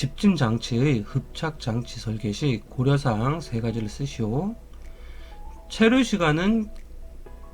집진 장치의 흡착 장치 설계 시 고려사항 3가지를 쓰시오. 체류 시간은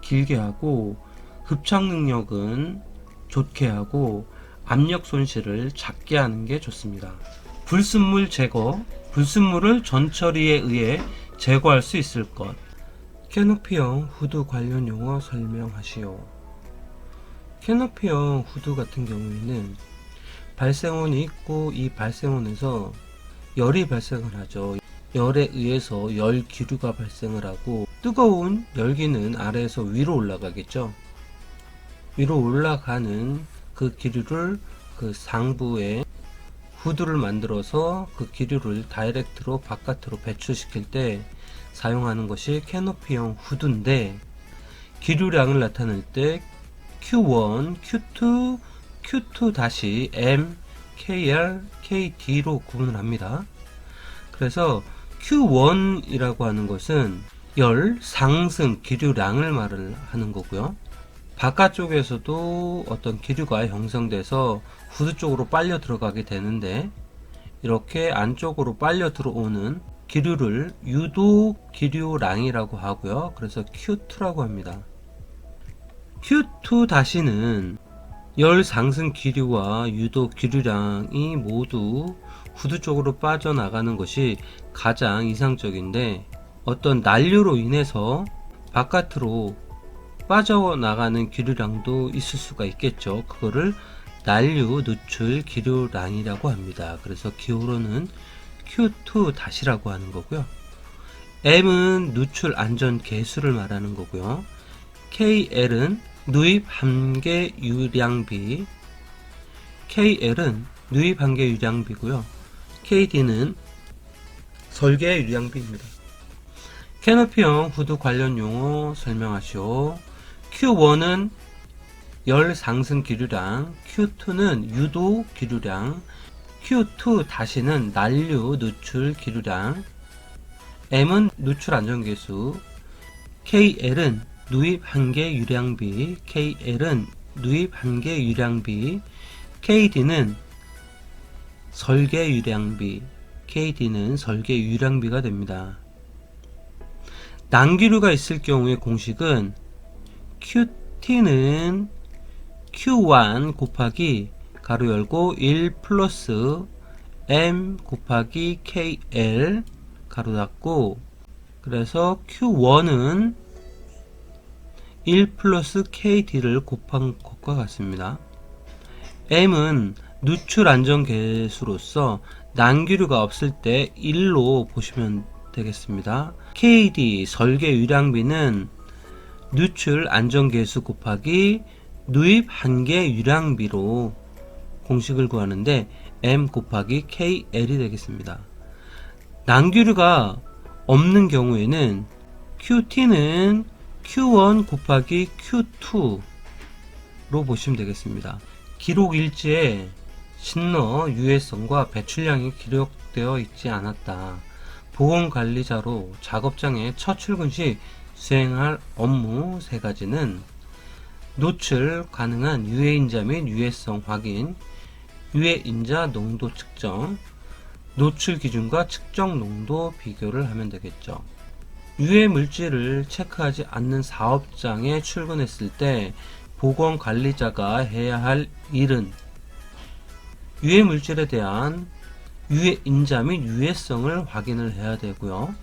길게 하고 흡착 능력은 좋게 하고 압력 손실을 작게 하는 게 좋습니다. 불순물 제거, 불순물을 전처리에 의해 제거할 수 있을 것. 캐노피형 후드 관련 용어 설명하시오. 캐노피형 후드 같은 경우에는 발생원이 있고 이 발생원에서 열이 발생을 하죠. 열에 의해서 열 기류가 발생을 하고 뜨거운 열기는 아래에서 위로 올라가겠죠. 위로 올라가는 그 기류를 그 상부에 후드를 만들어서 그 기류를 다이렉트로 바깥으로 배출시킬 때 사용하는 것이 캐노피형 후드인데, 기류량을 나타낼 때 Q1, Q2, Q2-M, KR, KD로 구분을 합니다. 그래서 Q1이라고 하는 것은 열 상승 기류량을 말을 하는 거고요. 바깥쪽에서도 어떤 기류가 형성돼서 후드 쪽으로 빨려 들어가게 되는데, 이렇게 안쪽으로 빨려 들어오는 기류를 유도 기류량이라고 하고요. 그래서 Q2라고 합니다. Q2-는 열 상승 기류와 유도 기류량이 모두 후드 쪽으로 빠져나가는 것이 가장 이상적인데, 어떤 난류로 인해서 바깥으로 빠져나가는 기류량도 있을 수가 있겠죠. 그거를 난류 누출 기류량이라고 합니다. 그래서 기호로는 Q2-라고 하는 거고요. M은 누출 안전 계수를 말하는 거고요. KL은 누입 한계 유량비, KL은 누입 한계 유량비고요. KD는 설계 유량비입니다. 캐노피형 후드 관련 용어 설명하시오. Q1은 열 상승 기류량, Q2는 유도 기류량, Q2-는 난류 누출 기류량, M은 누출 안전계수, KL은 누입 한계 유량비, KL은 누입 한계 유량비, KD는 설계 유량비, KD는 설계 유량비가 됩니다. 난기류가 있을 경우의 공식은 QT는 Q1 곱하기 가로 열고 1 플러스 M 곱하기 KL 가로 닫고, 그래서 Q1은 1 플러스 KD를 곱한 것과 같습니다. M은 누출 안전계수로서 난기류가 없을 때 1로 보시면 되겠습니다. KD 설계 유량비는 누출 안전계수 곱하기 누입 한계 유량비로 공식을 구하는데 M 곱하기 KL이 되겠습니다. 난기류가 없는 경우에는 QT는 Q1 곱하기 Q2로 보시면 되겠습니다. 기록 일지에 신너 유해성과 배출량이 기록되어 있지 않았다. 보건관리자로 작업장에 첫 출근 시 수행할 업무 3가지는 노출 가능한 유해인자 및 유해성 확인, 유해인자 농도 측정, 노출 기준과 측정 농도 비교를 하면 되겠죠. 유해 물질을 체크하지 않는 사업장에 출근했을 때 보건관리자가 해야 할 일은 유해 물질에 대한 유해인자 및 유해성을 확인을 해야 되고요.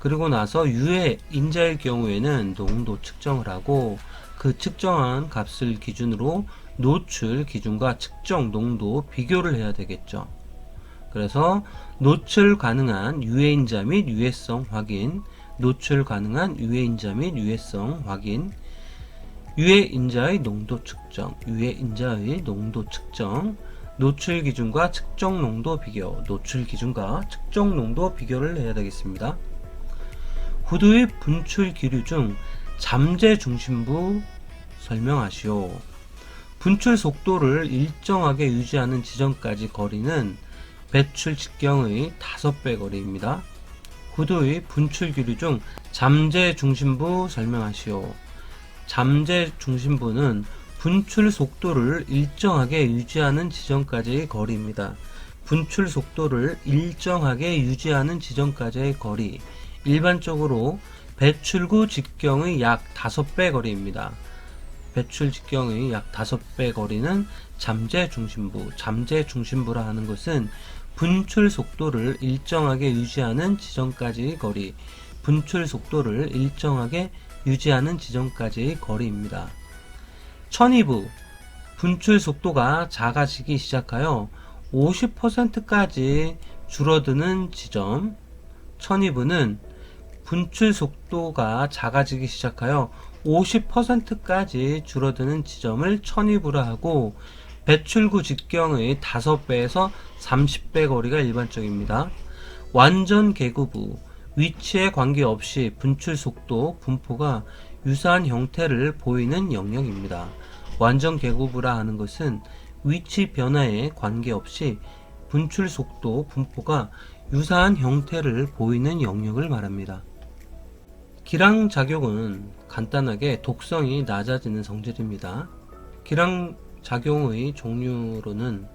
그리고 나서 유해인자의 경우에는 농도 측정을 하고, 그 측정한 값을 기준으로 노출 기준과 측정 농도 비교를 해야 되겠죠. 그래서 노출 가능한 유해인자 및 유해성 확인, 노출 가능한 유해인자 및 유해성 확인, 유해인자의 농도 측정, 유해인자의 농도 측정, 노출 기준과 측정 농도 비교, 노출 기준과 측정 농도 비교를 해야 되겠습니다. 후드의 분출 기류 중 잠재 중심부 설명하시오. 분출 속도를 일정하게 유지하는 지점까지 거리는 배출 직경의 5배 거리입니다. 후드의 분출 기류 중 잠재 중심부 설명하시오. 잠재 중심부는 분출 속도를 일정하게 유지하는 지점까지의 거리입니다. 분출 속도를 일정하게 유지하는 지점까지의 거리, 일반적으로 배출구 직경의 약 5배 거리입니다. 배출 직경의 약 5배 거리는 잠재 중심부라 하는 것은 분출 속도를 일정하게 유지하는 지점까지의 거리, 분출 속도를 일정하게 유지하는 지점까지의 거리입니다. 천이부, 분출 속도가 작아지기 시작하여 50%까지 줄어드는 지점. 천이부는 분출 속도가 작아지기 시작하여 50%까지 줄어드는 지점을 천이부라 하고, 배출구 직경의 5배에서 30배 거리가 일반적입니다. 완전 계구부, 위치에 관계없이 분출 속도, 분포가 유사한 형태를 보이는 영역입니다. 완전 계구부라 하는 것은 위치 변화에 관계없이 분출 속도, 분포가 유사한 형태를 보이는 영역을 말합니다. 기량작용은 간단하게 독성이 낮아지는 성질입니다. 기량작용의 종류로는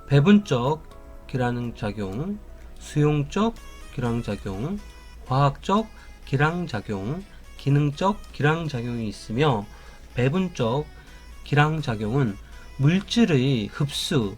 배분적 기량작용, 수용적 기량작용, 화학적 기량작용, 기능적 기량작용이 있으며, 배분적 기량작용은 물질의 흡수,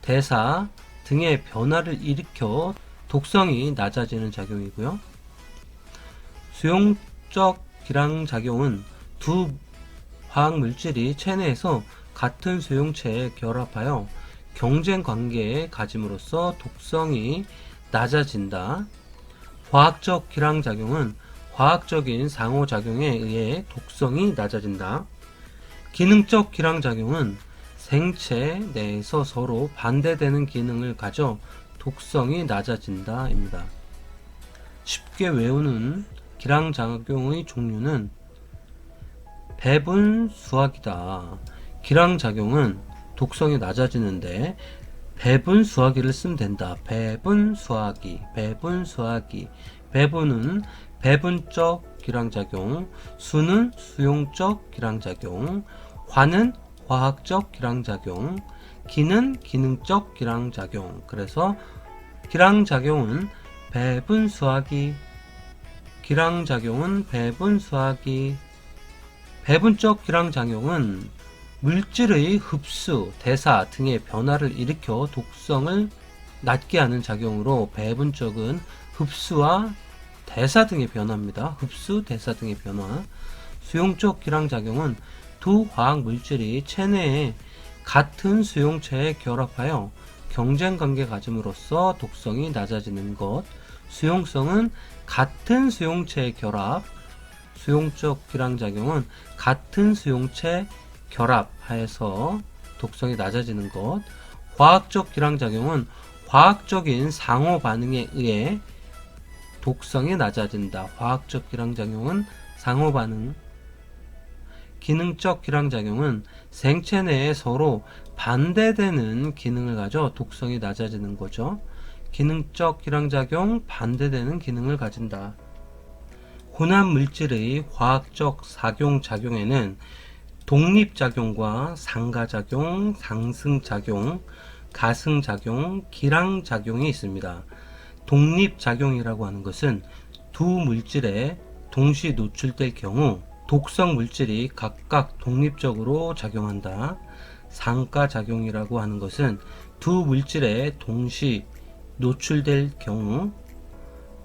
대사 등의 변화를 일으켜 독성이 낮아지는 작용이고요. 수용적 기량작용은 두 화학물질이 체내에서 같은 수용체에 결합하여 경쟁 관계에 가짐으로써 독성이 낮아진다. 화학적 기량작용은 화학적인 상호작용에 의해 독성이 낮아진다. 기능적 기량작용은 생체 내에서 서로 반대되는 기능을 가져 독성이 낮아진다 입니다. 쉽게 외우는 기량작용의 종류는 배분수화기다. 기량작용은 독성이 낮아지는데 배분수화기를 쓰면 된다. 배분수화기. 배분은 배분적 기량작용, 수는 수용적 기량작용, 화는 화학적 기량작용, 기는 기능적 기량작용. 그래서 기량작용은 배분수화기. 배분적 기량작용은 물질의 흡수, 대사 등의 변화를 일으켜 독성을 낮게 하는 작용으로, 배분적은 흡수와 대사 등의 변화입니다. 흡수, 대사 등의 변화. 수용적 기량작용은 두 화학 물질이 체내에 같은 수용체에 결합하여 경쟁관계 가짐으로써 독성이 낮아지는 것. 수용성은 같은 수용체의 결합. 수용적 기량작용은 같은 수용체 결합하여서 독성이 낮아지는 것. 화학적 기량작용은 화학적인 상호 반응에 의해 독성이 낮아진다. 화학적 기량작용은 상호 반응. 기능적 기량작용은 생체 내에 서로 반대되는 기능을 가져 독성이 낮아지는 거죠. 기능적 기량작용, 반대되는 기능을 가진다. 혼합 물질의 화학적 작용에는 독립작용과 상가작용, 상승작용, 가승작용, 기량작용이 있습니다. 독립작용이라고 하는 것은 두 물질에 동시 노출될 경우 독성 물질이 각각 독립적으로 작용한다. 상가작용이라고 하는 것은 두 물질에 동시 노출될 경우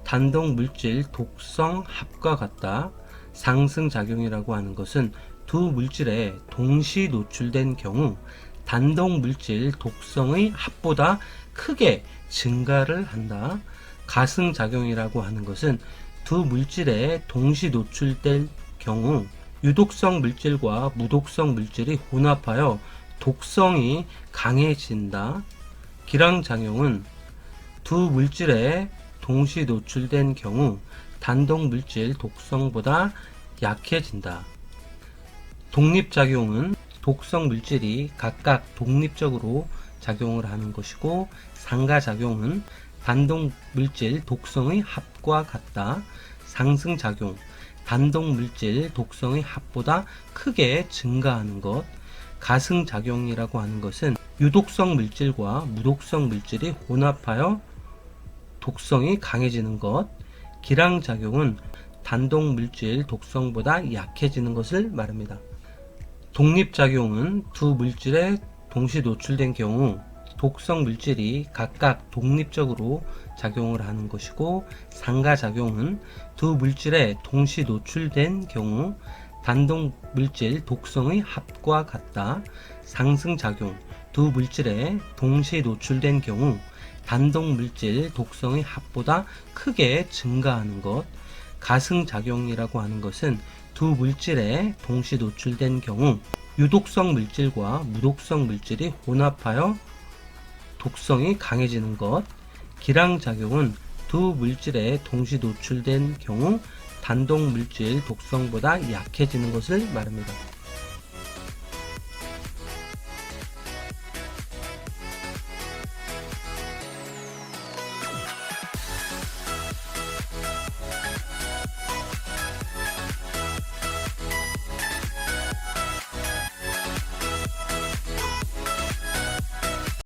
단독 물질 독성 합과 같다. 상승작용이라고 하는 것은 두 물질에 동시 노출된 경우 단독 물질 독성의 합보다 크게 증가를 한다. 가승작용이라고 하는 것은 두 물질에 동시 노출될 경우 유독성 물질과 무독성 물질이 혼합하여 독성이 강해진다. 기량작용은 두 물질에 동시 노출된 경우 단독 물질 독성보다 약해진다. 독립작용은 독성 물질이 각각 독립적으로 작용을 하는 것이고, 상가작용은 단독 물질 독성의 합과 같다. 상승작용, 단독 물질 독성의 합보다 크게 증가하는 것. 가승작용이라고 하는 것은 유독성 물질과 무독성 물질이 혼합하여 독성이 강해지는 것. 기량작용은 단독 물질 독성보다 약해지는 것을 말합니다. 독립작용은 두 물질에 동시 노출된 경우 독성 물질이 각각 독립적으로 작용을 하는 것이고, 상가작용은 두 물질에 동시 노출된 경우 단독 물질 독성의 합과 같다. 상승작용, 두 물질에 동시 노출된 경우 단독 물질 독성의 합보다 크게 증가하는 것. 가승작용이라고 하는 것은 두 물질에 동시 노출된 경우 유독성 물질과 무독성 물질이 혼합하여 독성이 강해지는 것. 기량작용은 두 물질에 동시 노출된 경우 단독 물질 독성보다 약해지는 것을 말합니다.